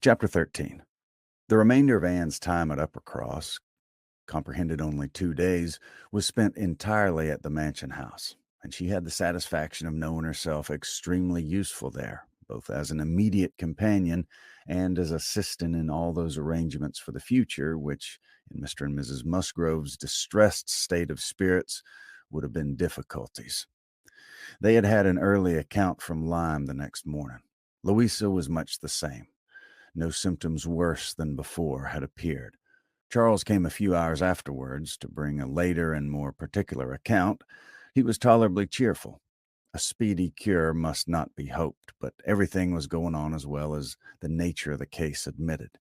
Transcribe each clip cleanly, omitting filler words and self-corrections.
Chapter 13. The remainder of Anne's time at Uppercross, comprehended only 2 days, was spent entirely at the mansion house, and she had the satisfaction of knowing herself extremely useful there, both as an immediate companion and as assistant in all those arrangements for the future which, in Mr. and Mrs. Musgrove's distressed state of spirits, would have been difficulties. They had had an early account from Lyme the next morning. Louisa was much the same. No symptoms worse than before had appeared. Charles came a few hours afterwards to bring a later and more particular account. He was tolerably cheerful. A speedy cure must not be hoped, but everything was going on as well as the nature of the case admitted.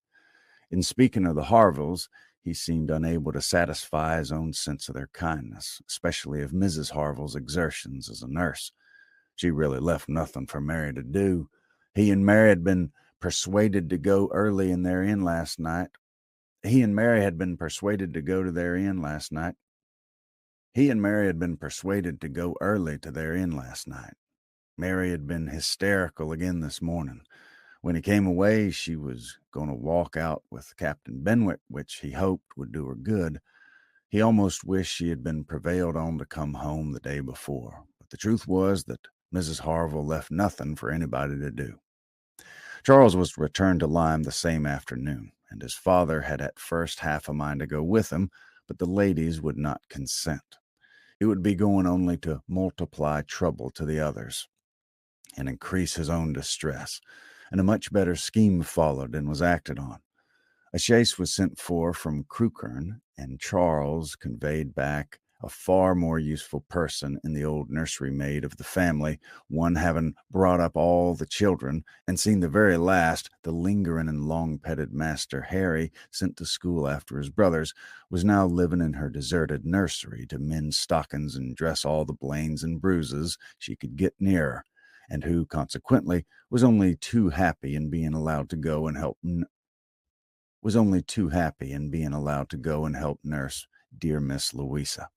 In speaking of the Harvilles, he seemed unable to satisfy his own sense of their kindness, especially of Mrs. Harville's exertions as a nurse. She really left nothing for Mary to do. He and Mary had been persuaded to go early in their inn last night. He and Mary had been persuaded to go to their inn last night. He and Mary had been persuaded to go early to their inn last night. Mary had been hysterical again this morning. When he came away, she was going to walk out with Captain Benwick, which he hoped would do her good. He almost wished she had been prevailed on to come home the day before, but the truth was that Mrs. Harville left nothing for anybody to do. Charles was to return to Lyme the same afternoon, and his father had at first half a mind to go with him, but the ladies would not consent. It would be going only to multiply trouble to the others and increase his own distress, and a much better scheme followed and was acted on. A chaise was sent for from Crewkerne, and Charles conveyed back a far more useful person in the old nursery maid of the family, one having brought up all the children and seen the very last. The lingering and long-petted Master Harry, sent to school after his brothers, was now living in her deserted nursery to mend stockings and dress all the blains and bruises she could get near, and who, consequently, was only too happy in being allowed to go and help nurse dear Miss Louisa.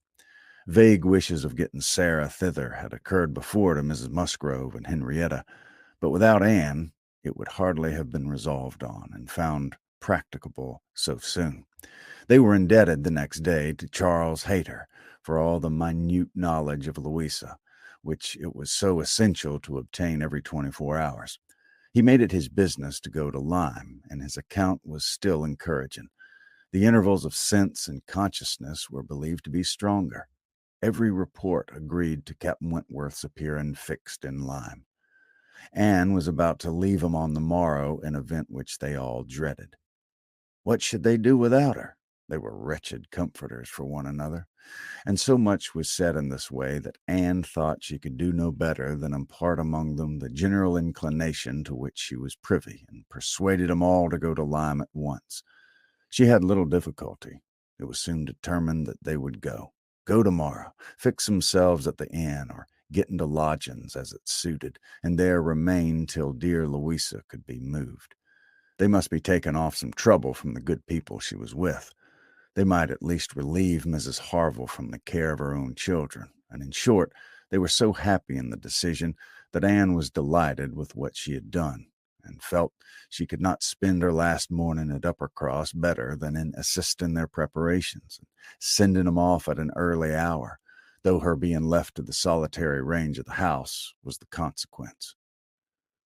Vague wishes of getting Sarah thither had occurred before to Mrs. Musgrove and Henrietta, but without Anne it would hardly have been resolved on and found practicable so soon. They were indebted the next day to Charles Hayter for all the minute knowledge of Louisa, which it was so essential to obtain every 24 hours. He made it his business to go to Lyme, and his account was still encouraging. The intervals of sense and consciousness were believed to be stronger. Every report agreed to Captain Wentworth's appearing fixed in Lyme. Anne was about to leave him on the morrow, an event which they all dreaded. What should they do without her? They were wretched comforters for one another, and so much was said in this way that Anne thought she could do no better than impart among them the general inclination to which she was privy, and persuaded them all to go to Lyme at once. She had little difficulty. It was soon determined that they would go tomorrow, fix themselves at the inn, or get into lodgings as it suited, and there remain till dear Louisa could be moved. They must be taken off some trouble from the good people she was with. They might at least relieve Mrs. Harville from the care of her own children, and in short, they were so happy in the decision that Anne was delighted with what she had done, and felt she could not spend her last morning at Uppercross better than in assisting their preparations, and sending them off at an early hour, though her being left to the solitary range of the house was the consequence.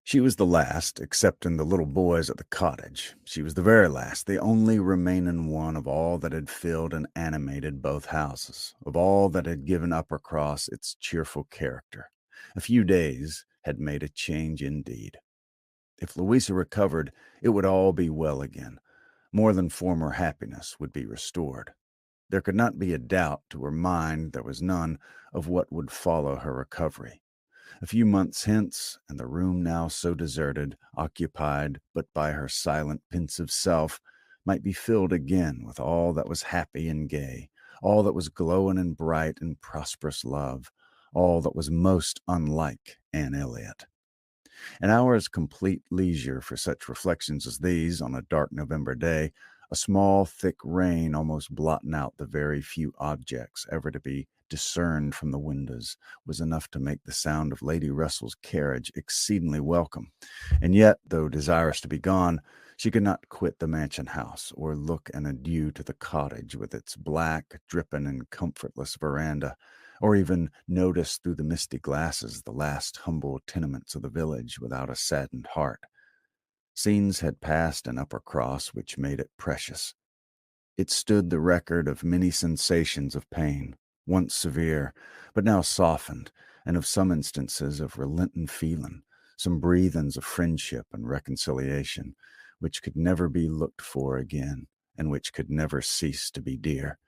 She was the last, excepting the little boys at the cottage. She was the very last, the only remaining one of all that had filled and animated both houses, of all that had given Uppercross its cheerful character. A few days had made a change indeed. If Louisa recovered, it would all be well again. More than former happiness would be restored. There could not be a doubt to her mind, there was none, of what would follow her recovery. A few months hence, and the room now so deserted, occupied but by her silent, pensive self, might be filled again with all that was happy and gay, all that was glowing and bright and prosperous love, all that was most unlike Anne Elliot. An hour's complete leisure for such reflections as these on a dark November day, a small, thick rain almost blotting out the very few objects ever to be discerned from the windows, was enough to make the sound of Lady Russell's carriage exceedingly welcome. And yet, though desirous to be gone, She could not quit the mansion house or look an adieu to the cottage with its black, dripping, and comfortless veranda, or even notice through the misty glasses the last humble tenements of the village without a saddened heart. Scenes had passed in Uppercross which made it precious. It stood the record of many sensations of pain, once severe, but now softened, and of some instances of relenting feeling, some breathings of friendship and reconciliation, which could never be looked for again, and which could never cease to be dear.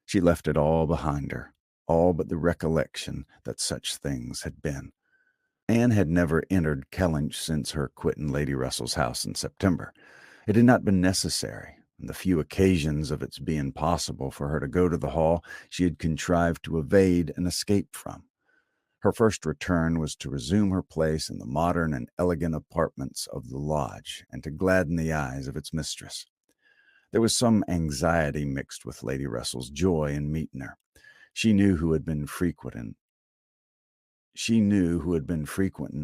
She left it all behind her, all but the recollection that such things had been. Anne had never entered Kellynch since her quitting Lady Russell's house in September. It had not been necessary, and the few occasions of its being possible for her to go to the hall she had contrived to evade and escape from. Her first return was to resume her place in the modern and elegant apartments of the lodge, and to gladden the eyes of its mistress. There was some anxiety mixed with Lady Russell's joy in meeting her. She knew who had been frequenting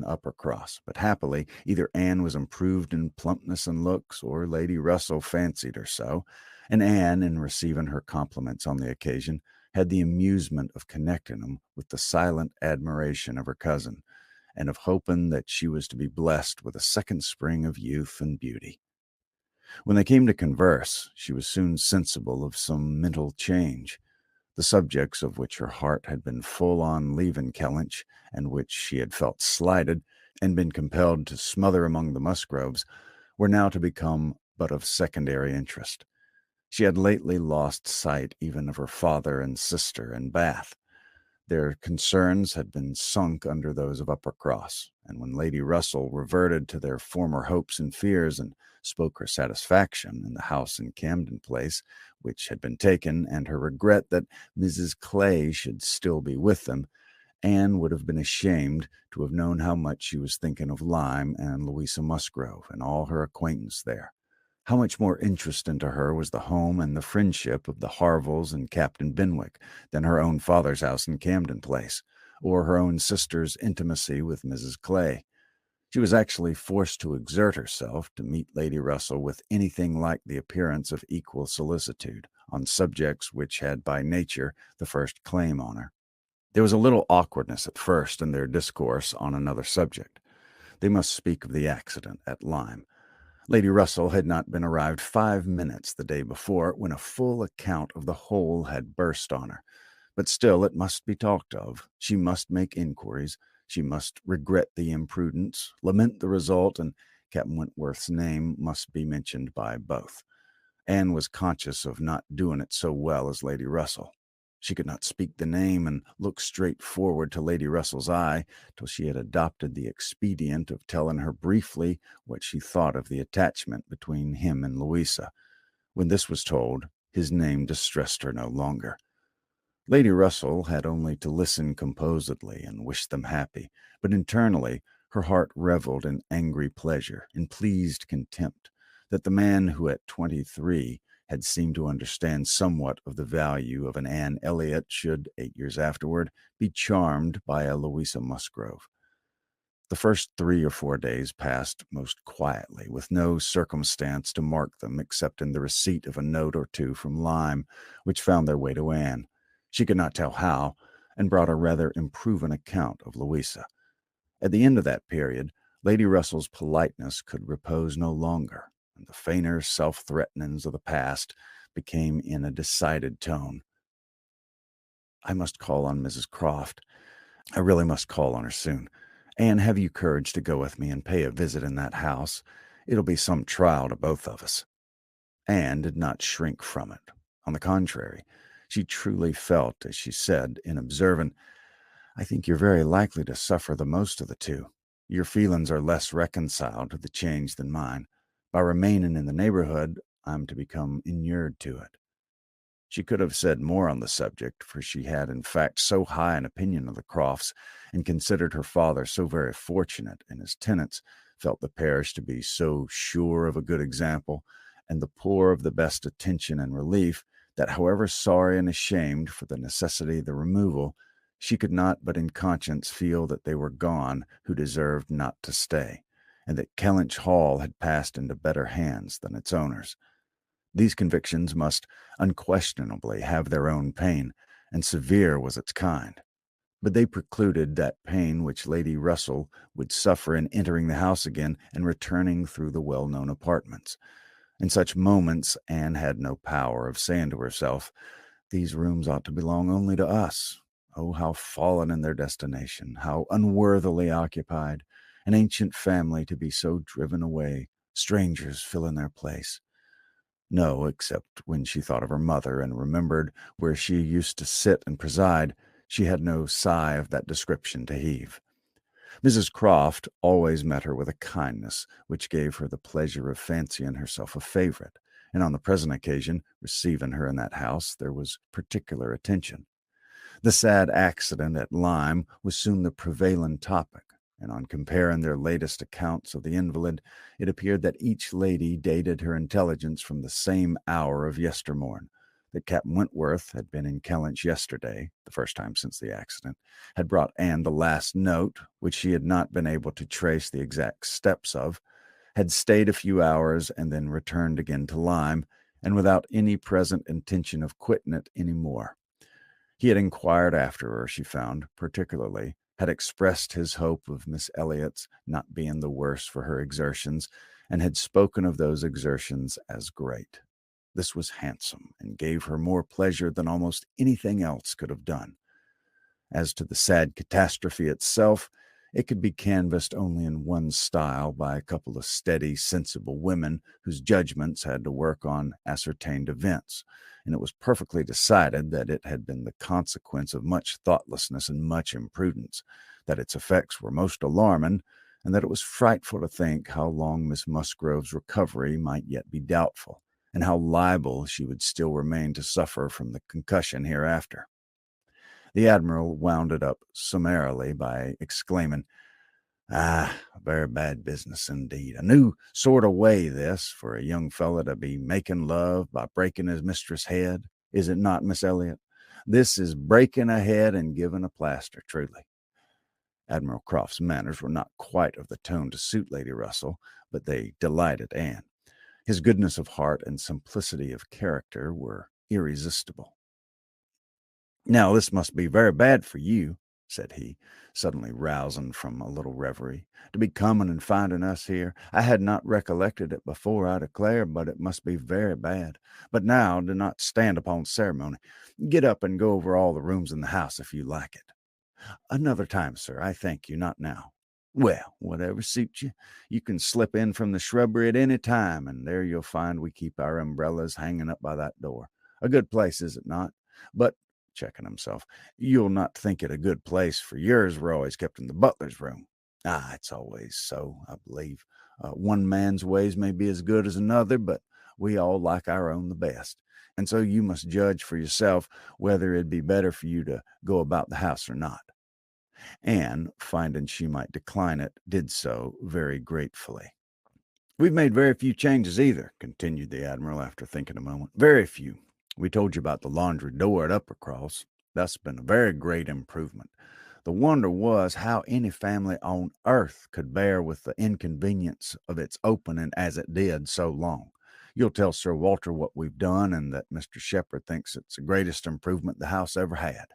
Uppercross, but happily either Anne was improved in plumpness and looks, or Lady Russell fancied her so, and Anne, in receiving her compliments on the occasion, had the amusement of connecting them with the silent admiration of her cousin, and of hoping that she was to be blessed with a second spring of youth and beauty. When they came to converse, she was soon sensible of some mental change. The subjects of which her heart had been full on leaving Kellynch, and which she had felt slighted and been compelled to smother among the Musgroves, were now to become but of secondary interest. She had lately lost sight even of her father and sister in Bath. Their concerns had been sunk under those of Uppercross, and when Lady Russell reverted to their former hopes and fears, and spoke her satisfaction in the house in Camden Place, which had been taken, and her regret that Mrs. Clay should still be with them, Anne would have been ashamed to have known how much she was thinking of Lyme and Louisa Musgrove and all her acquaintance there. How much more interesting to her was the home and the friendship of the Harvilles and Captain Benwick than her own father's house in Camden Place, or her own sister's intimacy with Mrs. Clay. She was actually forced to exert herself to meet Lady Russell with anything like the appearance of equal solicitude on subjects which had by nature the first claim on her. There was a little awkwardness at first in their discourse on another subject. They must speak of the accident at Lyme. Lady Russell had not been arrived 5 minutes the day before when a full account of the whole had burst on her. But still it must be talked of. She must make inquiries. She must regret the imprudence, lament the result, and Captain Wentworth's name must be mentioned by both. Anne was conscious of not doing it so well as Lady Russell. She could not speak the name and look straight forward to Lady Russell's eye till she had adopted the expedient of telling her briefly what she thought of the attachment between him and Louisa. When this was told, his name distressed her no longer. Lady Russell had only to listen composedly and wish them happy, but internally her heart revelled in angry pleasure, in pleased contempt, that the man who at 23 had seemed to understand somewhat of the value of an Anne Elliot should, 8 years afterward, be charmed by a Louisa Musgrove. The first 3 or 4 days passed most quietly, with no circumstance to mark them except in the receipt of a note or two from Lyme, which found their way to Anne. She could not tell how, and brought a rather improving account of Louisa. At the end of that period, Lady Russell's politeness could repose no longer, and the fainter self-threatenings of the past became in a decided tone. I must call on Mrs. Croft. I really must call on her soon. Anne, have you courage to go with me and pay a visit in that house? It'll be some trial to both of us. Anne did not shrink from it. On the contrary, she truly felt, as she said, in observing, I think you're very likely to suffer the most of the two. Your feelings are less reconciled to the change than mine. By remaining in the neighborhood, I'm to become inured to it. She could have said more on the subject, for she had, in fact, so high an opinion of the Crofts, and considered her father so very fortunate, and his tenants felt the parish to be so sure of a good example, and the poor of the best attention and relief, that however sorry and ashamed for the necessity of the removal, she could not but in conscience feel that they were gone who deserved not to stay, and that Kellynch Hall had passed into better hands than its owners. These convictions must unquestionably have their own pain, and severe was its kind. But they precluded that pain which Lady Russell would suffer in entering the house again and returning through the well-known apartments. In such moments Anne had no power of saying to herself, "These rooms ought to belong only to us. Oh, how fallen in their destination, how unworthily occupied, an ancient family to be so driven away, strangers fill in their place." No, except when she thought of her mother and remembered where she used to sit and preside, she had no sigh of that description to heave. Mrs. Croft always met her with a kindness which gave her the pleasure of fancying herself a favorite, and on the present occasion, receiving her in that house, there was particular attention. The sad accident at Lyme was soon the prevailing topic, and on comparing their latest accounts of the invalid, it appeared that each lady dated her intelligence from the same hour of yestermorn, that Captain Wentworth had been in Kellynch yesterday, the first time since the accident, had brought Anne the last note, which she had not been able to trace the exact steps of, had stayed a few hours and then returned again to Lyme, and without any present intention of quitting it any more. He had inquired after her, she found, particularly, had expressed his hope of Miss Elliot's not being the worse for her exertions, and had spoken of those exertions as great. This was handsome, and gave her more pleasure than almost anything else could have done. As to the sad catastrophe itself, it could be canvassed only in one style by a couple of steady, sensible women whose judgments had to work on ascertained events, and it was perfectly decided that it had been the consequence of much thoughtlessness and much imprudence, that its effects were most alarming, and that it was frightful to think how long Miss Musgrove's recovery might yet be doubtful, and how liable she would still remain to suffer from the concussion hereafter. The Admiral wound it up summarily by exclaiming, "Ah, a very bad business indeed. A new sort of way, this, for a young fellow to be making love by breaking his mistress' head. Is it not, Miss Elliot? This is breaking a head and giving a plaster, truly." Admiral Croft's manners were not quite of the tone to suit Lady Russell, but they delighted Anne. His goodness of heart and simplicity of character were irresistible. "Now, this must be very bad for you," said he, suddenly rousing from a little reverie, "to be coming and finding us here. I had not recollected it before, I declare, but it must be very bad. But now, do not stand upon ceremony. Get up and go over all the rooms in the house if you like it." "Another time, sir, I thank you, not now." "Well, whatever suits you. You can slip in from the shrubbery at any time, and there you'll find we keep our umbrellas hanging up by that door. A good place, is it not? But," checking himself, "you'll not think it a good place, for yours were always kept in the butler's room." "Ah, it's always so, I believe. One man's ways may be as good as another, but we all like our own the best. And so you must judge for yourself whether it'd be better for you to go about the house or not." Anne, finding she might decline it, did so very gratefully. "We've made very few changes either," continued the Admiral after thinking a moment. "Very few. We told you about the laundry door at Uppercross. That's been a very great improvement. The wonder was how any family on earth could bear with the inconvenience of its opening as it did so long. You'll tell Sir Walter what we've done, and that Mr. Shepherd thinks it's the greatest improvement the house ever had.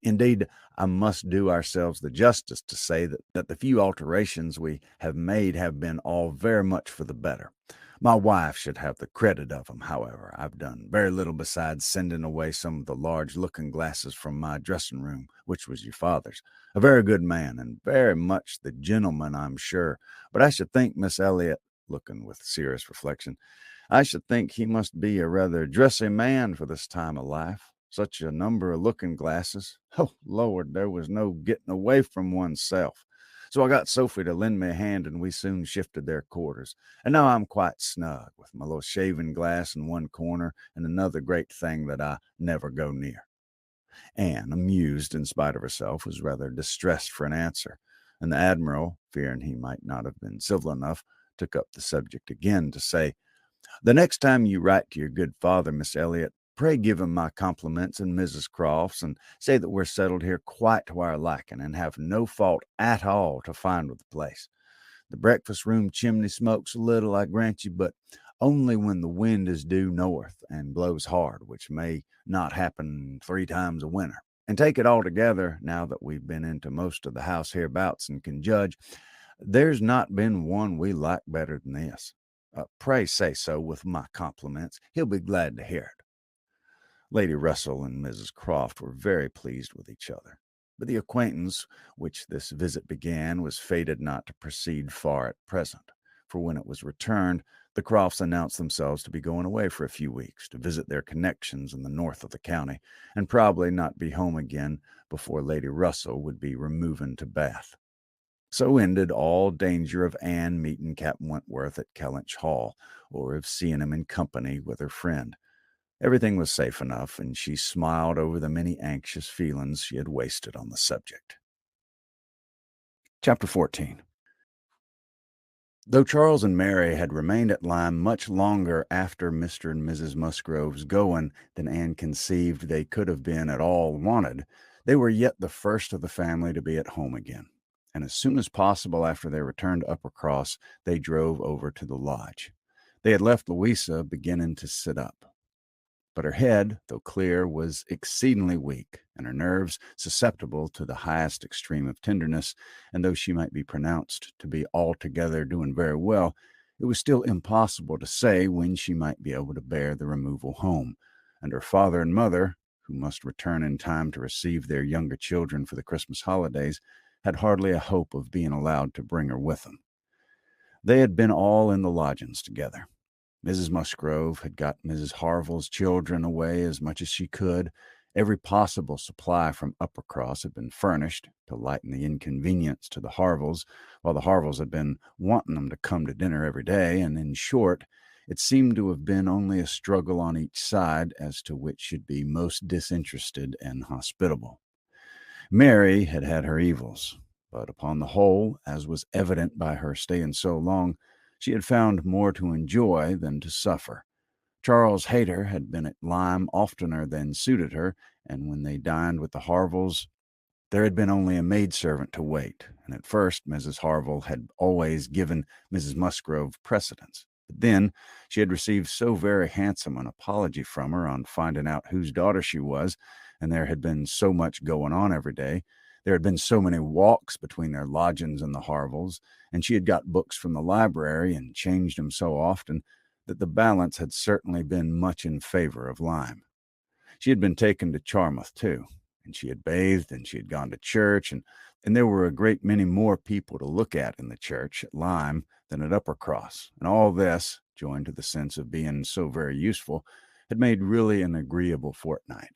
Indeed, I must do ourselves the justice to say that the few alterations we have made have been all very much for the better. My wife should have the credit of them, however. I've done very little besides sending away some of the large looking-glasses from my dressing-room, which was your father's. A very good man, and very much the gentleman, I'm sure. But I should think, Miss Elliot," looking with serious reflection, "I should think he must be a rather dressy man for this time of life. Such a number of looking-glasses. Oh, Lord, there was no getting away from oneself. So I got Sophie to lend me a hand, and we soon shifted their quarters. And now I'm quite snug, with my little shaving glass in one corner and another great thing that I never go near." Anne, amused in spite of herself, was rather distressed for an answer, and the Admiral, fearing he might not have been civil enough, took up the subject again to say, "The next time you write to your good father, Miss Elliot, pray give him my compliments and Mrs. Croft's, and say that we're settled here quite to our liking, and have no fault at all to find with the place. The breakfast room chimney smokes a little, I grant you, but only when the wind is due north and blows hard, which may not happen 3 times a winter. And take it all together, now that we've been into most of the house hereabouts and can judge, there's not been one we like better than this. Pray say so with my compliments. He'll be glad to hear it. Lady Russell and Mrs. Croft were very pleased with each other, but the acquaintance which this visit began was fated not to proceed far at present, for when it was returned, the Crofts announced themselves to be going away for a few weeks to visit their connections in the north of the county, and probably not be home again before Lady Russell would be removing to Bath. So ended all danger of Anne meeting Captain Wentworth at Kellynch Hall, or of seeing him in company with her friend. Everything was safe enough, and she smiled over the many anxious feelings she had wasted on the subject. Chapter 14. Though Charles and Mary had remained at Lyme much longer after Mr. and Mrs. Musgrove's going than Anne conceived they could have been at all wanted, they were yet the first of the family to be at home again, and as soon as possible after their return to Uppercross, they drove over to the lodge. They had left Louisa beginning to sit up. But her head, though clear, was exceedingly weak, and her nerves susceptible to the highest extreme of tenderness, and though she might be pronounced to be altogether doing very well, it was still impossible to say when she might be able to bear the removal home, and her father and mother, who must return in time to receive their younger children for the Christmas holidays, had hardly a hope of being allowed to bring her with them. They had been all in the lodgings together. Mrs. Musgrove had got Mrs. Harville's children away as much as she could. Every possible supply from Uppercross had been furnished to lighten the inconvenience to the Harvilles, while the Harvilles had been wanting them to come to dinner every day, and in short, it seemed to have been only a struggle on each side as to which should be most disinterested and hospitable. Mary had had her evils, but upon the whole, as was evident by her staying so long, she had found more to enjoy than to suffer. Charles Hayter had been at Lyme oftener than suited her, and when they dined with the Harvilles, there had been only a maidservant to wait, and at first Mrs. Harville had always given Mrs. Musgrove precedence. But then she had received so very handsome an apology from her on finding out whose daughter she was, and there had been so much going on every day. There had been so many walks between their lodgings and the Harvilles, and she had got books from the library and changed them so often that the balance had certainly been much in favor of Lyme. She had been taken to Charmouth, too, and she had bathed, and she had gone to church, and there were a great many more people to look at in the church at Lyme than at Uppercross, and all this, joined to the sense of being so very useful, had made really an agreeable fortnight.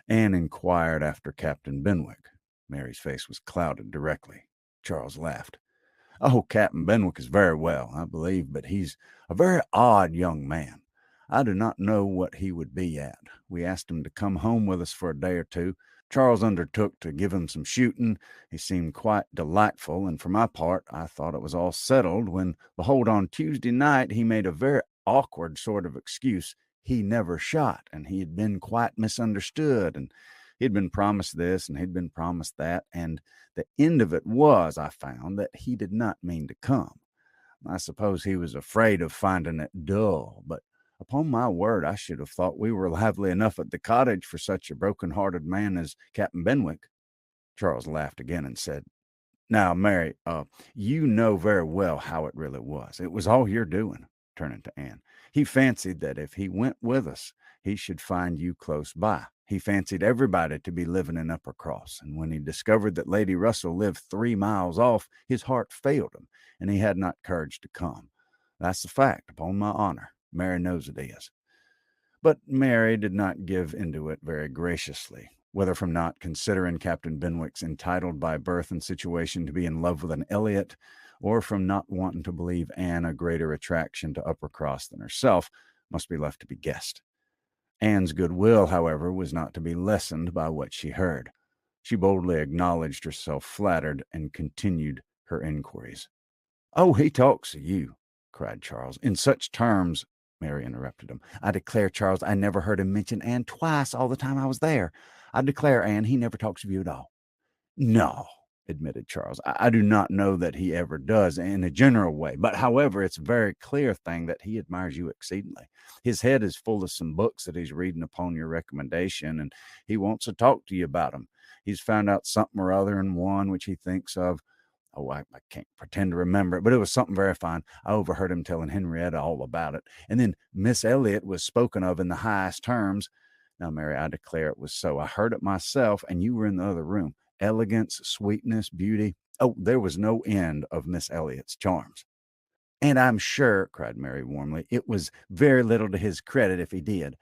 Anne inquired after Captain Benwick. Mary's face was clouded directly. Charles laughed. "Oh, Captain Benwick is very well, I believe, but he's a very odd young man. I do not know what he would be at. We asked him to come home with us for a day or two. Charles undertook to give him some shooting. He seemed quite delightful, and for my part, I thought it was all settled when, behold, on Tuesday night he made a very awkward sort of excuse. He never shot, and he had been quite misunderstood, and he'd been promised this, and he'd been promised that, and the end of it was, I found, that he did not mean to come. I suppose he was afraid of finding it dull, but upon my word, I should have thought we were lively enough at the cottage for such a broken-hearted man as Captain Benwick." Charles laughed again and said, "Now, Mary, you know very well how it really was. It was all your doing," turning to Anne. "He fancied that if he went with us, he should find you close by. He fancied everybody to be living in Uppercross, and when he discovered that Lady Russell lived 3 miles off, his heart failed him, and he had not courage to come. That's the fact, upon my honor. Mary knows it is." But Mary did not give into it very graciously, whether from not considering Captain Benwick's entitled by birth and situation to be in love with an Elliot, or from not wanting to believe Anne a greater attraction to Uppercross than herself, must be left to be guessed. Anne's goodwill, however, was not to be lessened by what she heard. She boldly acknowledged herself flattered and continued her inquiries. "Oh, he talks of you," cried Charles, "in such terms—" Mary interrupted him. "I declare, Charles, I never heard him mention Anne twice all the time I was there. I declare, Anne, he never talks of you at all." "No," admitted Charles. I do not know that he ever does in a general way, but however, it's a very clear thing that he admires you exceedingly. His head is full of some books that he's reading upon your recommendation, and he wants to talk to you about them. He's found out something or other in one which he thinks of. Oh, I can't pretend to remember it, but it was something very fine. I overheard him telling Henrietta all about it. And then Miss Elliot was spoken of in the highest terms. Now, Mary, I declare it was so. I heard it myself, and you were in the other room. Elegance, sweetness, beauty. Oh, there was no end of Miss Elliot's charms. And I'm sure, cried Mary warmly, it was very little to his credit if he did.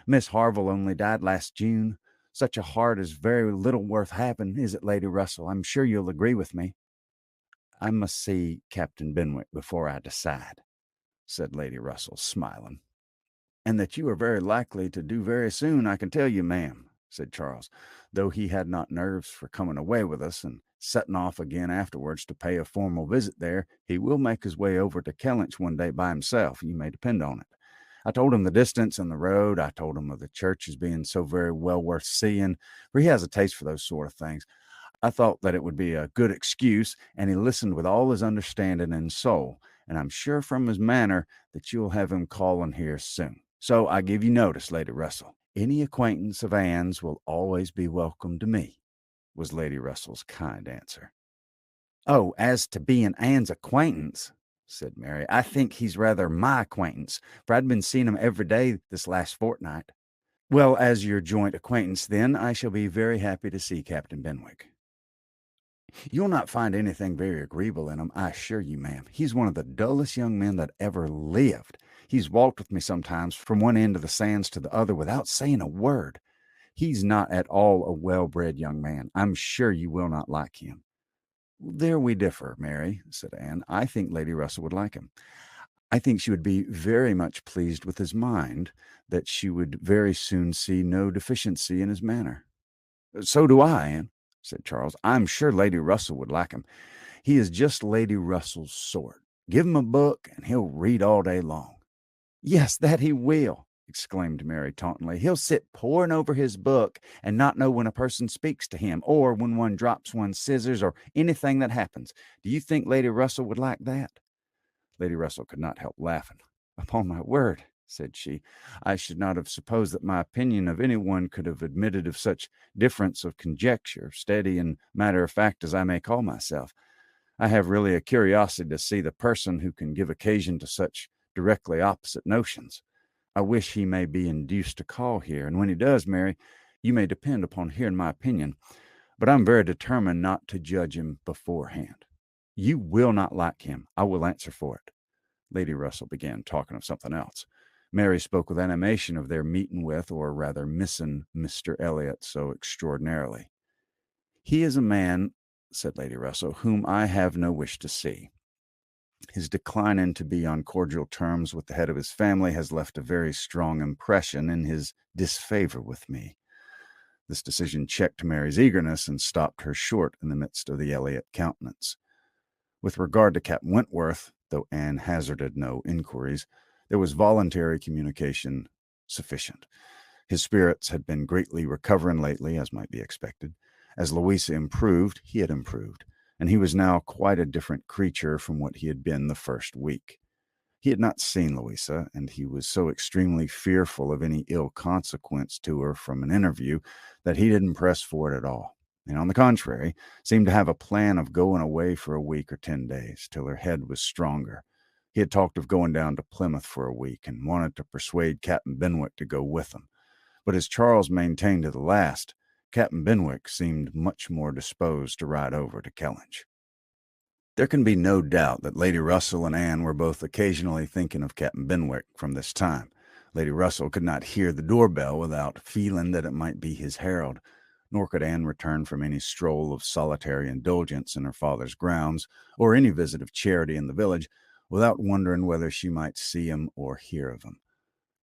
Miss Harville only died last June. Such a heart is very little worth having, is it, Lady Russell? I'm sure you'll agree with me. I must see Captain Benwick before I decide, said Lady Russell, smiling. And that you are very likely to do very soon, I can tell you, ma'am, said Charles, though he had not nerves for coming away with us and setting off again afterwards to pay a formal visit there. He will make his way over to Kellynch one day by himself, you may depend on it. I told him the distance and the road. I told him of the church as being so very well worth seeing, for he has a taste for those sort of things. I thought that it would be a good excuse, and he listened with all his understanding and soul, and I'm sure from his manner that you'll have him calling here soon. So I give you notice, Lady Russell. Any acquaintance of Anne's will always be welcome to me, was Lady Russell's kind answer. Oh, as to being Anne's acquaintance, said Mary, I think he's rather my acquaintance, for I'd been seeing him every day this last fortnight. Well, as your joint acquaintance, then, I shall be very happy to see Captain Benwick. You'll not find anything very agreeable in him, I assure you, ma'am. He's one of the dullest young men that ever lived. He's walked with me sometimes from one end of the sands to the other without saying a word. He's not at all a well-bred young man. I'm sure you will not like him. There we differ, Mary, said Anne. I think Lady Russell would like him. I think she would be very much pleased with his mind, that she would very soon see no deficiency in his manner. So do I, Anne, said Charles. I'm sure Lady Russell would like him. He is just Lady Russell's sort. Give him a book, and he'll read all day long. Yes, that he will, exclaimed Mary tauntingly. He'll sit poring over his book and not know when a person speaks to him, or when one drops one's scissors, or anything that happens. Do you think Lady Russell would like that? Lady Russell could not help laughing. Upon my word, said she, I should not have supposed that my opinion of any one could have admitted of such difference of conjecture, steady and matter of fact as I may call myself. I have really a curiosity to see the person who can give occasion to such directly opposite notions. I wish he may be induced to call here, and when he does, Mary, you may depend upon hearing my opinion, but I'm very determined not to judge him beforehand. You will not like him, I will answer for it. Lady Russell began talking of something else. Mary spoke with animation of their meeting with, or rather missing, Mr. Elliot so extraordinarily. He is a man, said Lady Russell, whom I have no wish to see. His declining to be on cordial terms with the head of his family has left a very strong impression in his disfavor with me. This decision checked Mary's eagerness and stopped her short in the midst of the Elliot countenance. With regard to Captain Wentworth, though Anne hazarded no inquiries, there was voluntary communication sufficient. His spirits had been greatly recovering lately, as might be expected. As Louisa improved, he had improved, and he was now quite a different creature from what he had been the first week. He had not seen Louisa, and he was so extremely fearful of any ill consequence to her from an interview that he didn't press for it at all, and on the contrary, seemed to have a plan of going away for a week or 10 days, till her head was stronger. He had talked of going down to Plymouth for a week, and wanted to persuade Captain Benwick to go with him. But as Charles maintained to the last, Captain Benwick seemed much more disposed to ride over to Kellynch. There can be no doubt that Lady Russell and Anne were both occasionally thinking of Captain Benwick from this time. Lady Russell could not hear the doorbell without feeling that it might be his herald, nor could Anne return from any stroll of solitary indulgence in her father's grounds, or any visit of charity in the village, without wondering whether she might see him or hear of him.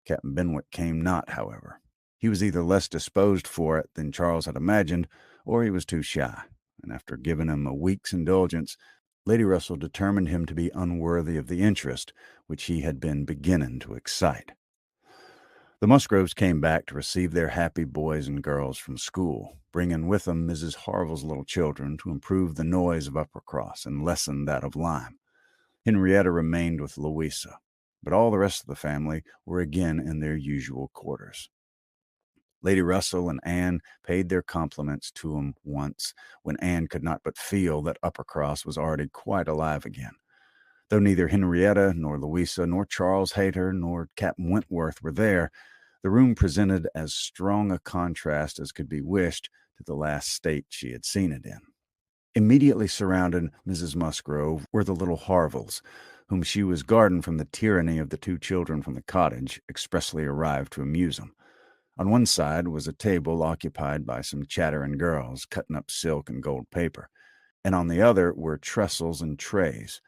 Captain Benwick came not, however. He was either less disposed for it than Charles had imagined, or he was too shy, and after giving him a week's indulgence, Lady Russell determined him to be unworthy of the interest which he had been beginning to excite. The Musgroves came back to receive their happy boys and girls from school, bringing with them Mrs. Harville's little children to improve the noise of Uppercross and lessen that of Lyme. Henrietta remained with Louisa, but all the rest of the family were again in their usual quarters. Lady Russell and Anne paid their compliments to him once, when Anne could not but feel that Uppercross was already quite alive again. Though neither Henrietta, nor Louisa, nor Charles Hayter, nor Captain Wentworth were there, the room presented as strong a contrast as could be wished to the last state she had seen it in. Immediately surrounding Mrs. Musgrove were the little Harvilles, whom she was guarding from the tyranny of the two children from the cottage, expressly arrived to amuse them. On one side was a table occupied by some chattering girls, cutting up silk and gold paper, and on the other were trestles and trays,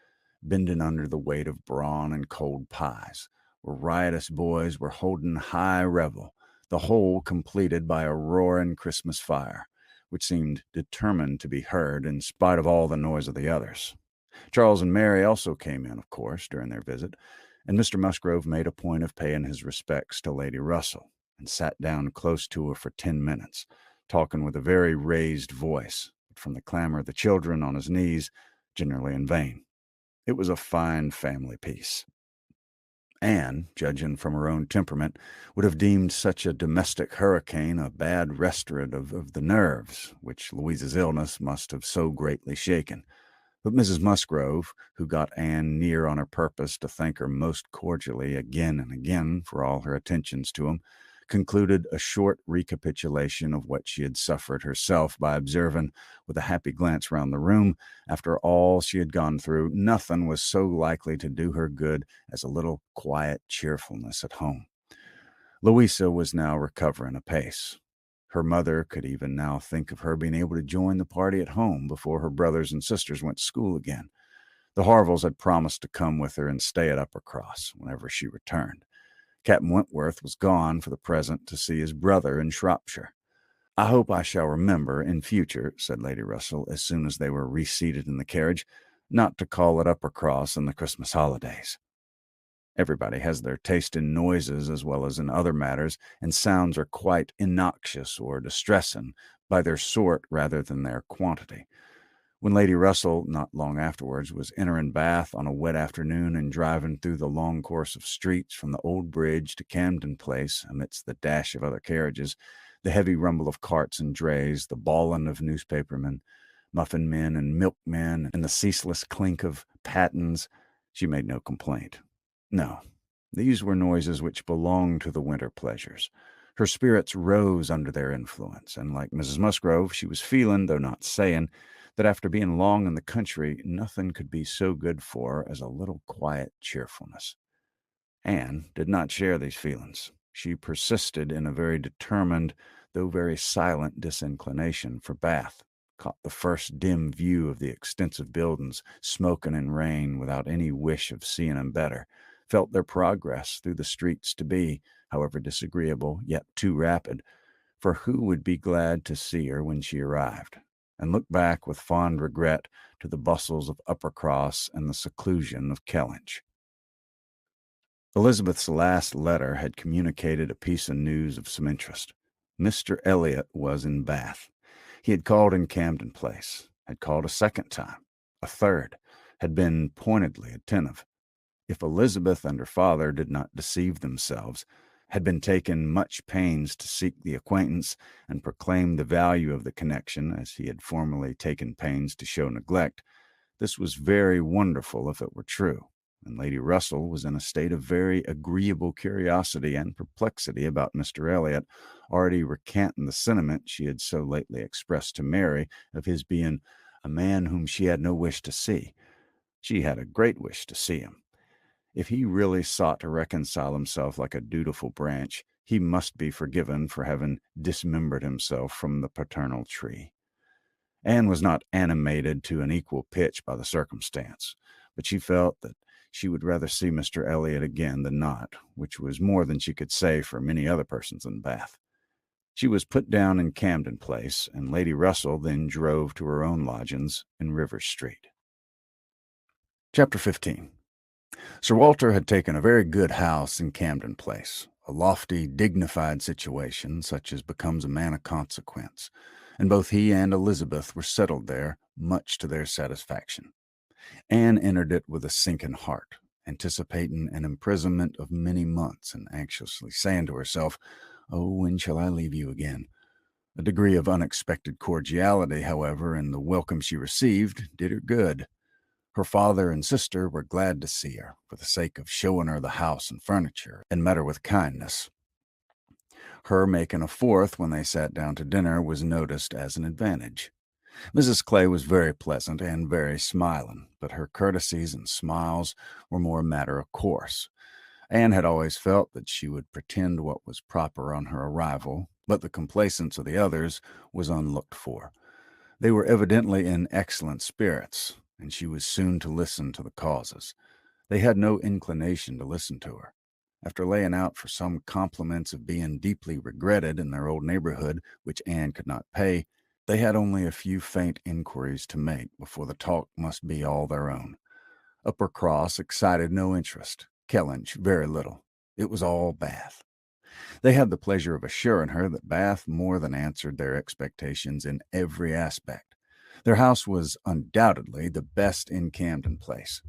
bending under the weight of brawn and cold pies, where riotous boys were holding high revel, the whole completed by a roaring Christmas fire, which seemed determined to be heard in spite of all the noise of the others. Charles and Mary also came in, of course, during their visit, and Mr. Musgrove made a point of paying his respects to Lady Russell, and sat down close to her for 10 minutes, talking with a very raised voice, but from the clamor of the children on his knees, generally in vain. It was a fine family peace. Anne, judging from her own temperament, would have deemed such a domestic hurricane a bad restorative of the nerves, which Louisa's illness must have so greatly shaken. But Mrs. Musgrove, who got Anne near on her purpose to thank her most cordially again and again for all her attentions to him, concluded a short recapitulation of what she had suffered herself by observing, with a happy glance round the room, after all she had gone through, nothing was so likely to do her good as a little quiet cheerfulness at home. Louisa was now recovering apace. Her mother could even now think of her being able to join the party at home before her brothers and sisters went to school again. The Harvilles had promised to come with her and stay at Uppercross whenever she returned. Captain Wentworth was gone for the present to see his brother in Shropshire. "I hope I shall remember in future," said Lady Russell, as soon as they were reseated in the carriage, "not to call at Uppercross in the Christmas holidays. Everybody has their taste in noises as well as in other matters, and sounds are quite innoxious or distressing by their sort rather than their quantity. When Lady Russell, not long afterwards, was entering Bath on a wet afternoon and driving through the long course of streets from the Old Bridge to Camden Place amidst the dash of other carriages, the heavy rumble of carts and drays, the bawling of newspapermen, muffin men and milkmen, and the ceaseless clink of pattens, she made no complaint. No, these were noises which belonged to the winter pleasures. Her spirits rose under their influence, and like Mrs. Musgrove, she was feeling, though not saying, that after being long in the country, nothing could be so good for her as a little quiet cheerfulness. Anne did not share these feelings. She persisted in a very determined, though very silent disinclination for Bath, caught the first dim view of the extensive buildings, smoking in rain, without any wish of seeing them better, felt their progress through the streets to be, however disagreeable, yet too rapid, for who would be glad to see her when she arrived, and look back with fond regret to the bustles of Uppercross and the seclusion of Kellynch. Elizabeth's last letter had communicated a piece of news of some interest. Mr. Elliot was in Bath. He had called in Camden Place, had called a second time, a third, had been pointedly attentive. If Elizabeth and her father did not deceive themselves, had been taken much pains to seek the acquaintance and proclaim the value of the connection, as he had formerly taken pains to show neglect, this was very wonderful if it were true, and Lady Russell was in a state of very agreeable curiosity and perplexity about Mr. Elliot, already recanting the sentiment she had so lately expressed to Mary of his being a man whom she had no wish to see. She had a great wish to see him. If he really sought to reconcile himself like a dutiful branch, he must be forgiven for having dismembered himself from the paternal tree. Anne was not animated to an equal pitch by the circumstance, but she felt that she would rather see Mr. Elliot again than not, which was more than she could say for many other persons in Bath. She was put down in Camden Place, and Lady Russell then drove to her own lodgings in Rivers Street. Chapter 15. Sir Walter had taken a very good house in Camden Place, a lofty, dignified situation such as becomes a man of consequence, and both he and Elizabeth were settled there, much to their satisfaction. Anne entered it with a sinking heart, anticipating an imprisonment of many months and anxiously saying to herself, "Oh, when shall I leave you again?" A degree of unexpected cordiality, however, in the welcome she received did her good. Her father and sister were glad to see her, for the sake of showing her the house and furniture, and met her with kindness. Her making a fourth when they sat down to dinner was noticed as an advantage. Mrs. Clay was very pleasant and very smiling, but her courtesies and smiles were more a matter of course. Anne had always felt that she would pretend what was proper on her arrival, but the complaisance of the others was unlooked for. They were evidently in excellent spirits, and she was soon to listen to the causes. They had no inclination to listen to her. After laying out for some compliments of being deeply regretted in their old neighborhood, which Anne could not pay, they had only a few faint inquiries to make before the talk must be all their own. Upper Cross excited no interest, Kellynch very little. It was all Bath. They had the pleasure of assuring her that Bath more than answered their expectations in every aspect. Their house was undoubtedly the best in Camden Place.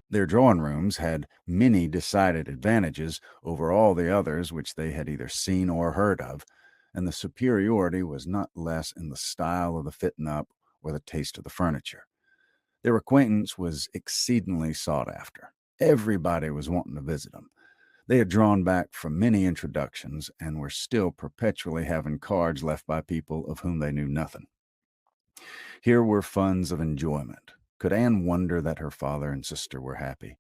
Their drawing rooms had many decided advantages over all the others which they had either seen or heard of, and the superiority was not less in the style of the fitting up or the taste of the furniture. Their acquaintance was exceedingly sought after. Everybody was wanting to visit them. They had drawn back from many introductions and were still perpetually having cards left by people of whom they knew nothing. Here were funds of enjoyment. Could Anne wonder that her father and sister were happy?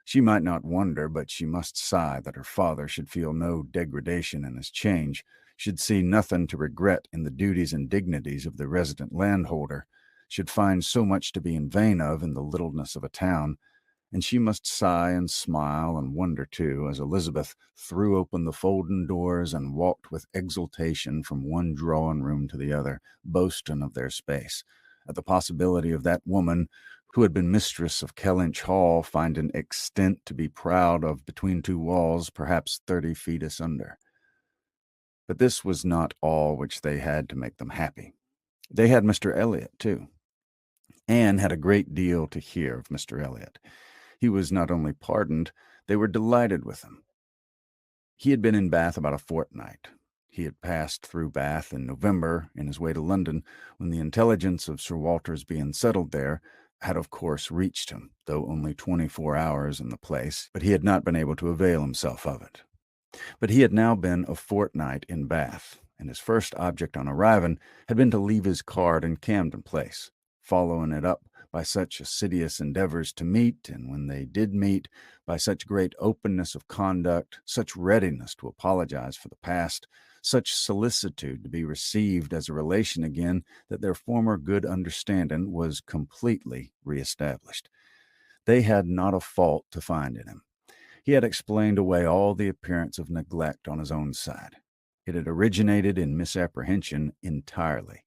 She might not wonder, but she must sigh that her father should feel no degradation in his change, should see nothing to regret in the duties and dignities of the resident landholder, should find so much to be in vain of in the littleness of a town, and she must sigh and smile and wonder too as Elizabeth threw open the folding doors and walked with exultation from one drawing room to the other, boasting of their space, at the possibility of that woman who had been mistress of Kellynch Hall finding extent to be proud of between two walls, perhaps 30 feet asunder. But this was not all which they had to make them happy. They had Mr. Elliot, too. Anne had a great deal to hear of Mr. Elliot. He was not only pardoned, they were delighted with him. He had been in Bath about a fortnight. He had passed through Bath in November in his way to London, when the intelligence of Sir Walter's being settled there had of course reached him, though only 24 hours in the place, but he had not been able to avail himself of it. But he had now been a fortnight in Bath, and his first object on arriving had been to leave his card in Camden Place, following it up by such assiduous endeavors to meet, and when they did meet, by such great openness of conduct, such readiness to apologize for the past, such solicitude to be received as a relation again, that their former good understanding was completely reestablished. They had not a fault to find in him. He had explained away all the appearance of neglect on his own side. It had originated in misapprehension entirely.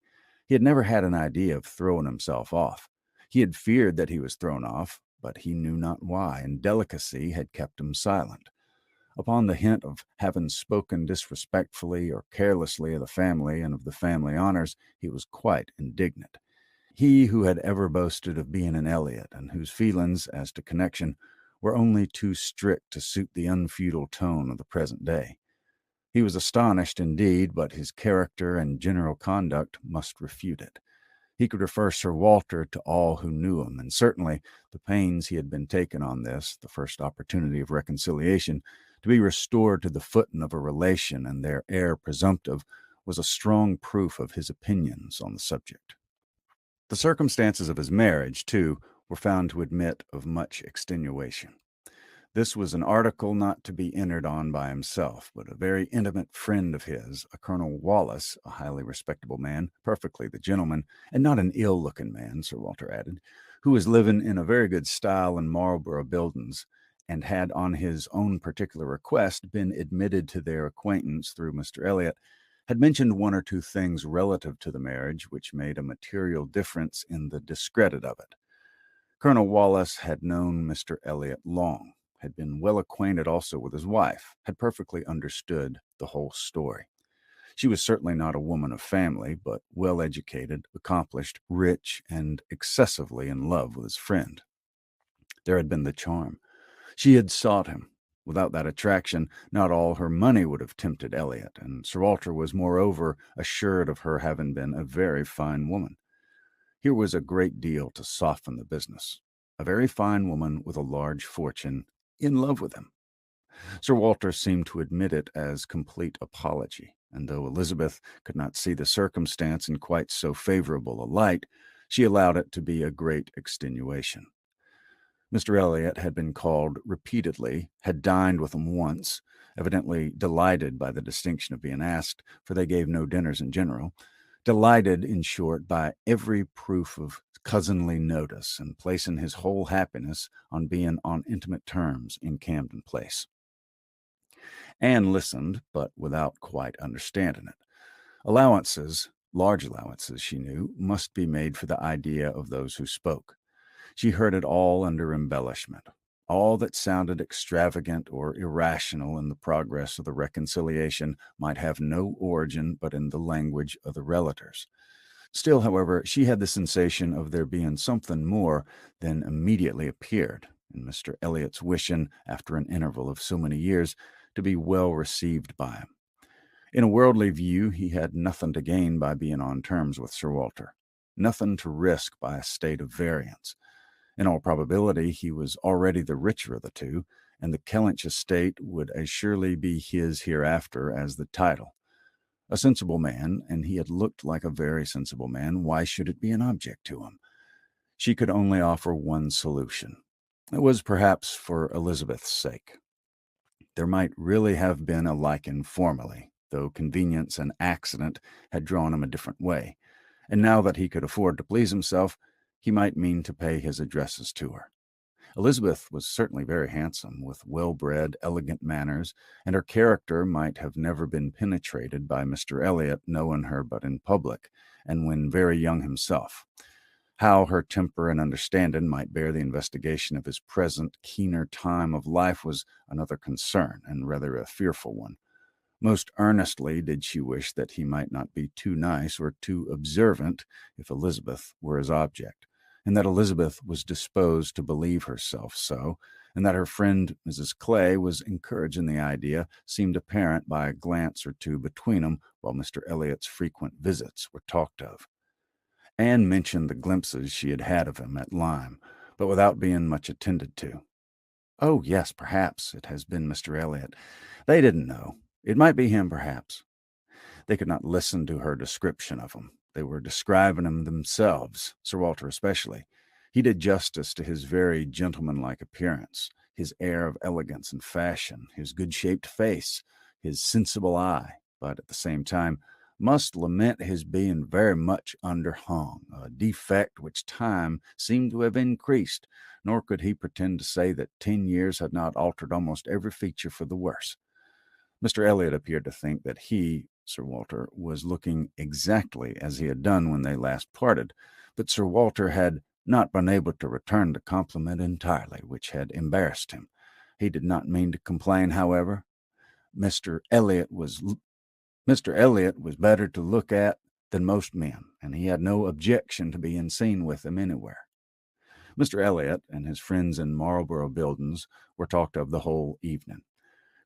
He had never had an idea of throwing himself off. He had feared that he was thrown off, but he knew not why, and delicacy had kept him silent. Upon the hint of having spoken disrespectfully or carelessly of the family and of the family honors, he was quite indignant. He who had ever boasted of being an Elliot, and whose feelings as to connection were only too strict to suit the unfeudal tone of the present day. He was astonished indeed, but his character and general conduct must refute it. He could refer Sir Walter to all who knew him, and certainly the pains he had been taken on this, the first opportunity of reconciliation, to be restored to the footing of a relation and their heir presumptive, was a strong proof of his opinions on the subject. The circumstances of his marriage, too, were found to admit of much extenuation. This was an article not to be entered on by himself, but a very intimate friend of his, a Colonel Wallace, a highly respectable man, perfectly the gentleman, and not an ill-looking man, Sir Walter added, who was living in a very good style in Marlborough Buildings, and had on his own particular request been admitted to their acquaintance through Mr. Elliot, had mentioned one or two things relative to the marriage which made a material difference in the discredit of it. Colonel Wallace had known Mr. Elliot long. had been well acquainted also with his wife, had perfectly understood the whole story. She was certainly not a woman of family, but well educated, accomplished, rich, and excessively in love with his friend. There had been the charm. She had sought him. Without that attraction, not all her money would have tempted Elliot, and Sir Walter was moreover assured of her having been a very fine woman. Here was a great deal to soften the business. A very fine woman with a large fortune in love with him. Sir Walter seemed to admit it as complete apology, and though Elizabeth could not see the circumstance in quite so favorable a light, she allowed it to be a great extenuation. Mr. Elliot had been called repeatedly, had dined with them once, evidently delighted by the distinction of being asked, for they gave no dinners in general, delighted, in short, by every proof of cousinly notice, and placing his whole happiness on being on intimate terms in Camden Place. Anne listened, but without quite understanding it. Allowances, large allowances, she knew, must be made for the idea of those who spoke. She heard it all under embellishment. All that sounded extravagant or irrational in the progress of the reconciliation might have no origin but in the language of the relators. Still, however, she had the sensation of there being something more than immediately appeared, in Mr. Elliot's wishing, after an interval of so many years, to be well received by him. In a worldly view, he had nothing to gain by being on terms with Sir Walter, nothing to risk by a state of variance. In all probability, he was already the richer of the two, and the Kellynch estate would as surely be his hereafter as the title. A sensible man, and he had looked like a very sensible man, why should it be an object to him? She could only offer one solution. It was perhaps for Elizabeth's sake. There might really have been a liking formerly, though convenience and accident had drawn him a different way, and now that he could afford to please himself, he might mean to pay his addresses to her. Elizabeth was certainly very handsome, with well-bred, elegant manners, and her character might have never been penetrated by Mr. Elliot, knowing her but in public, and when very young himself. How her temper and understanding might bear the investigation of his present keener time of life was another concern, and rather a fearful one. Most earnestly did she wish that he might not be too nice or too observant if Elizabeth were his object, and that Elizabeth was disposed to believe herself so, and that her friend Mrs. Clay was encouraging the idea seemed apparent by a glance or two between them while Mr. Elliot's frequent visits were talked of. Anne mentioned the glimpses she had had of him at Lyme, but without being much attended to. "Oh, yes, perhaps it has been Mr. Elliot. They didn't know. It might be him, perhaps." They could not listen to her description of him. They were describing him themselves, Sir Walter especially. He did justice to his very gentlemanlike appearance, his air of elegance and fashion, his good-shaped face, his sensible eye, but at the same time must lament his being very much underhung, a defect which time seemed to have increased, nor could he pretend to say that 10 years had not altered almost every feature for the worse. Mr. Elliot appeared to think that he, Sir Walter, was looking exactly as he had done when they last parted, but Sir Walter had not been able to return the compliment entirely, which had embarrassed him. He did not mean to complain, however. Mr. Elliot was better to look at than most men, and he had no objection to being seen with him anywhere. Mr. Elliot and his friends in Marlborough Buildings were talked of the whole evening.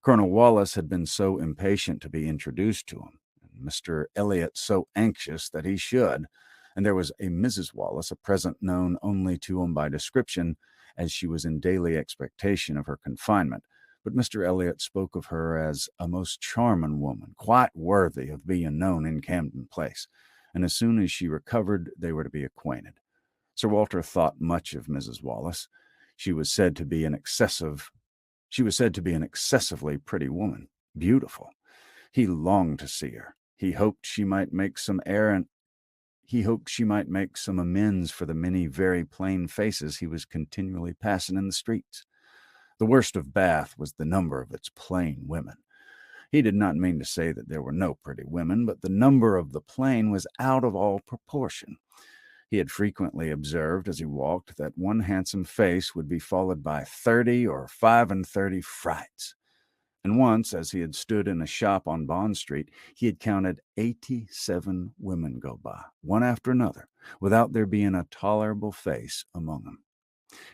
Colonel Wallace had been so impatient to be introduced to him, and Mr. Elliot so anxious that he should, and there was a Mrs. Wallace, a present known only to him by description, as she was in daily expectation of her confinement, but Mr. Elliot spoke of her as a most charming woman, quite worthy of being known in Camden Place, and as soon as she recovered they were to be acquainted. Sir Walter thought much of Mrs. Wallace. She was said to be an excessively pretty woman, beautiful. He longed to see her. He hoped she might make some amends for the many very plain faces he was continually passing in the streets. The worst of Bath was the number of its plain women. He did not mean to say that there were no pretty women, but the number of the plain was out of all proportion. He had frequently observed as he walked that one handsome face would be followed by 30 or 35 frights. And once, as he had stood in a shop on Bond Street, he had counted 87 women go by, one after another, without there being a tolerable face among them.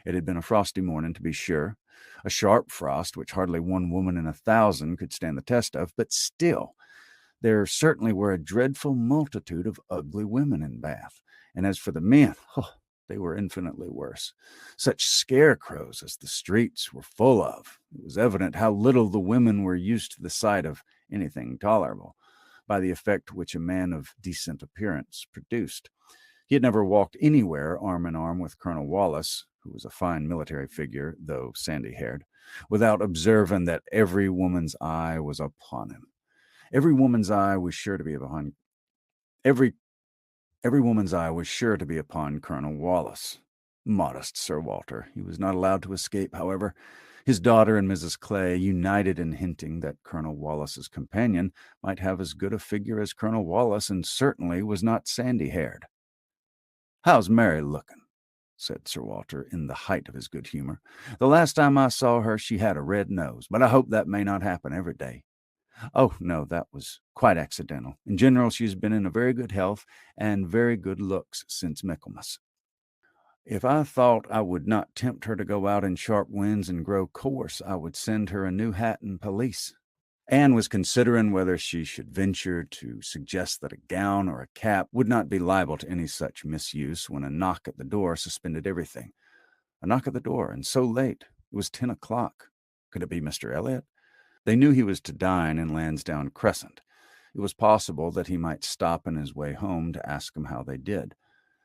It had been a frosty morning, to be sure, a sharp frost which hardly one woman in 1,000 could stand the test of, but still, there certainly were a dreadful multitude of ugly women in Bath. And as for the men, they were infinitely worse. Such scarecrows as the streets were full of. It was evident how little the women were used to the sight of anything tolerable, by the effect which a man of decent appearance produced. He had never walked anywhere arm in arm with Colonel Wallace, who was a fine military figure, though sandy-haired, without observing that every woman's eye was upon him. Every woman's eye was sure to be upon Colonel Wallace. Modest Sir Walter. He was not allowed to escape, however. His daughter and Mrs. Clay united in hinting that Colonel Wallace's companion might have as good a figure as Colonel Wallace, and certainly was not sandy-haired. "How's Mary looking?" said Sir Walter, in the height of his good humor. "The last time I saw her, she had a red nose, but I hope that may not happen every day." "Oh, no, that was quite accidental. In general, she has been in a very good health and very good looks since Michaelmas. If I thought I would not tempt her to go out in sharp winds and grow coarse, I would send her a new hat and pelisse." Anne was considering whether she should venture to suggest that a gown or a cap would not be liable to any such misuse, when a knock at the door suspended everything. A knock at the door, and so late. It was 10 o'clock. Could it be Mr. Elliot? They knew he was to dine in Lansdowne Crescent. It was possible that he might stop in his way home to ask them how they did.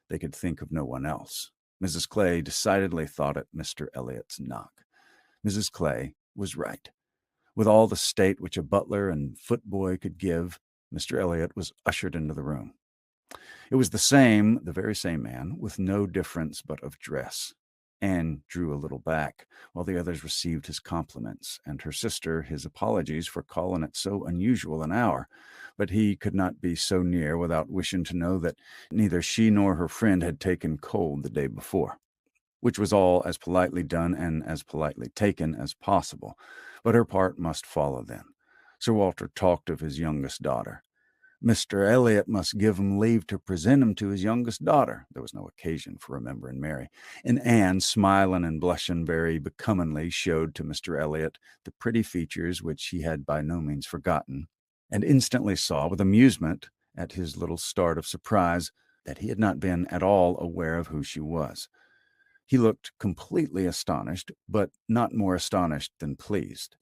They could think of no one else. Mrs. Clay decidedly thought it Mr. Elliot's knock. Mrs. Clay was right. With all the state which a butler and footboy could give, Mr. Elliot was ushered into the room. It was the very same man, with no difference but of dress. Anne drew a little back, while the others received his compliments, and her sister his apologies for calling at so unusual an hour. But he could not be so near without wishing to know that neither she nor her friend had taken cold the day before, which was all as politely done and as politely taken as possible. But her part must follow then. Sir Walter talked of his youngest daughter. Mr. Elliot must give him leave to present him to his youngest daughter. There was no occasion for remembering Mary. And Anne, smiling and blushing very becomingly, showed to Mr. Elliot the pretty features which he had by no means forgotten, and instantly saw with amusement at his little start of surprise that he had not been at all aware of who she was. He looked completely astonished, but not more astonished than pleased.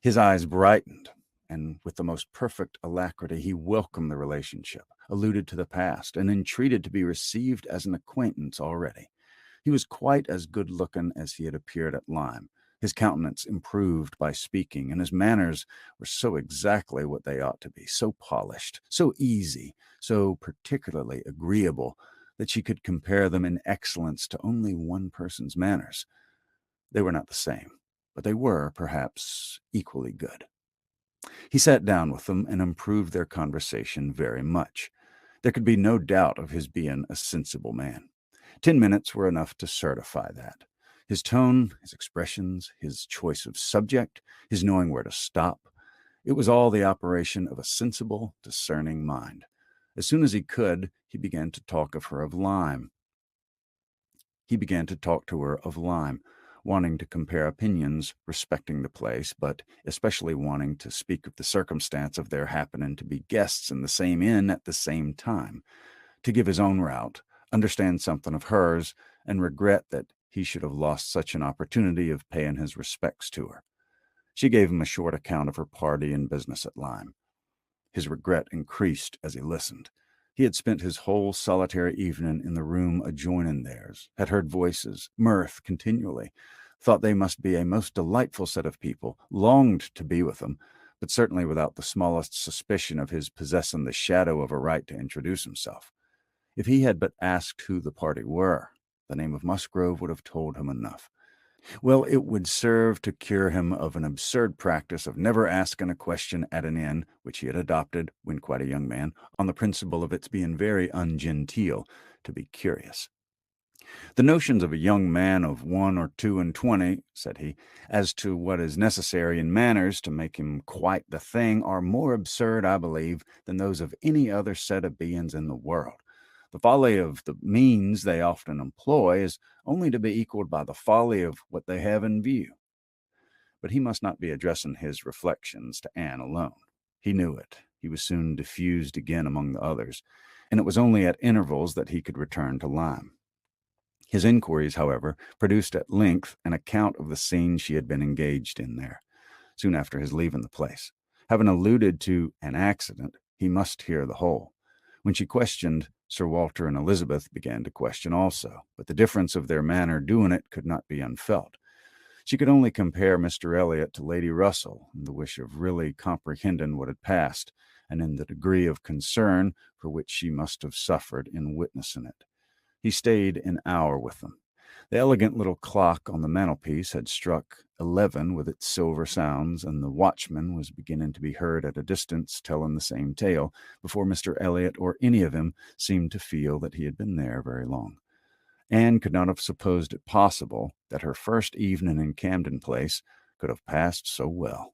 His eyes brightened, and with the most perfect alacrity he welcomed the relationship, alluded to the past, and entreated to be received as an acquaintance already. He was quite as good-looking as he had appeared at Lyme. His countenance improved by speaking, and his manners were so exactly what they ought to be, so polished, so easy, so particularly agreeable, that she could compare them in excellence to only one person's manners. They were not the same, but they were, perhaps, equally good. He sat down with them and improved their conversation very much. There could be no doubt of his being a sensible man. 10 minutes were enough to certify that. His tone, his expressions, his choice of subject, his knowing where to stop, it was all the operation of a sensible, discerning mind. As soon as he could, he began to talk to her of Lyme, wanting to compare opinions respecting the place, but especially wanting to speak of the circumstance of their happening to be guests in the same inn at the same time, to give his own route, understand something of hers, and regret that he should have lost such an opportunity of paying his respects to her. She gave him a short account of her party and business at Lyme. His regret increased as he listened. He had spent his whole solitary evening in the room adjoining theirs, had heard voices, mirth continually, thought they must be a most delightful set of people, longed to be with them, but certainly without the smallest suspicion of his possessing the shadow of a right to introduce himself. If he had but asked who the party were, the name of Musgrove would have told him enough. Well, it would serve to cure him of an absurd practice of never asking a question at an inn, which he had adopted when quite a young man, on the principle of its being very ungenteel to be curious. The notions of a young man of 1 or 2 and 20, said he, as to what is necessary in manners to make him quite the thing, are more absurd, I believe, than those of any other set of beings in the world. The folly of the means they often employ is only to be equaled by the folly of what they have in view. But he must not be addressing his reflections to Anne alone. He knew it. He was soon diffused again among the others, and it was only at intervals that he could return to Lyme. His inquiries, however, produced at length an account of the scene she had been engaged in there, soon after his leaving the place. Having alluded to an accident, he must hear the whole. When she questioned, Sir Walter and Elizabeth began to question also, but the difference of their manner doing it could not be unfelt. She could only compare Mr. Elliot to Lady Russell in the wish of really comprehending what had passed, and in the degree of concern for which she must have suffered in witnessing it. He stayed an hour with them. The elegant little clock on the mantelpiece had struck 11 with its silver sounds, and the watchman was beginning to be heard at a distance telling the same tale, before Mr. Elliot or any of them seemed to feel that he had been there very long. Anne could not have supposed it possible that her first evening in Camden Place could have passed so well.